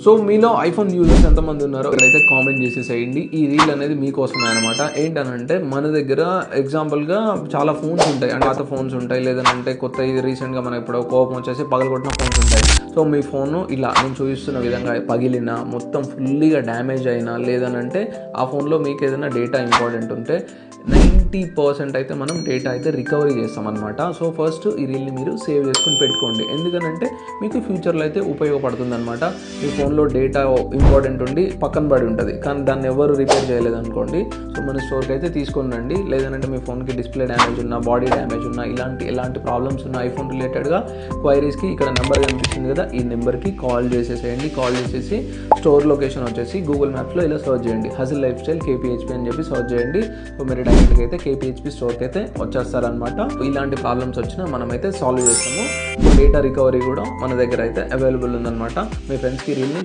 So మీలో iPhone users ఎంతమంది ఉన్నారో ఇక్కడైతే కామెంట్ చేసేసేయండి. ఈ రీల్ అనేది మీకోసమే అనమాట. ఏంటనంటే మన దగ్గర ఎగ్జాంపుల్గా చాలా ఫోన్స్ ఉంటాయి, అంటే పాత ఫోన్స్ ఉంటాయి, లేదంటే కొత్త రీసెంట్గా మనకి ఇప్పుడు కోపం వచ్చేసి పగలగొట్టిన ఫోన్స్ ఉంటాయి. సో మీ ఫోన్ ఇలా నేను చూపిస్తున్న విధంగా పగిలినా, మొత్తం ఫుల్లీగా డ్యామేజ్ అయినా, లేదనంటే ఆ ఫోన్లో మీకు ఏదైనా డేటా ఇంపార్టెంట్ ఉంటే 90% అయితే మనం డేటా అయితే రికవరీ చేస్తామన్నమాట. సో ఫస్ట్ ఈ రీల్ని మీరు సేవ్ చేసుకుని పెట్టుకోండి, ఎందుకంటే మీకు ఫ్యూచర్లో అయితే ఉపయోగపడుతుంది అనమాట. మీ ఫోన్లో డేటా ఇంపార్టెంట్ ఉండి పక్కన పడి ఉంటుంది, కానీ దాన్ని ఎవరు రిపేర్ చేయలేదనుకోండి, సో మన స్టోర్కి అయితే తీసుకొని రండి. లేదంటే మీ ఫోన్కి డిస్ప్లే డ్యామేజ్ ఉన్నా, బాడీ డ్యామేజ్ ఉన్నా, ఎలాంటి ప్రాబ్లమ్స్ ఉన్నా ఐఫోన్ రిలేటెడ్గా క్వైరీస్కి ఇక్కడ నెంబర్ కనిపిస్తుంది కదా, ఈ నెంబర్కి కాల్ చేసేసేయండి. కాల్ చేసేసి స్టోర్ లొకేషన్ వచ్చేసి గూగుల్ మ్యాప్స్లో ఇలా సర్చ్ చేయండి, హజిల్ లైఫ్ స్టైల్ KPHP అని చెప్పి సర్చ్ చేయండి. సో మీరు డైరెక్ట్గా అయితే KPHP స్టోర్కి అయితే వచ్చేస్తారనమాట. ఇలాంటి ప్రాబ్లమ్స్ వచ్చినా మనమైతే సాల్వ్ చేస్తాము. డేటా రికవరీ కూడా మన దగ్గర అయితే అవైలబుల్ ఉందన్నమాట. మీ ఫ్రెండ్స్కి రీల్ని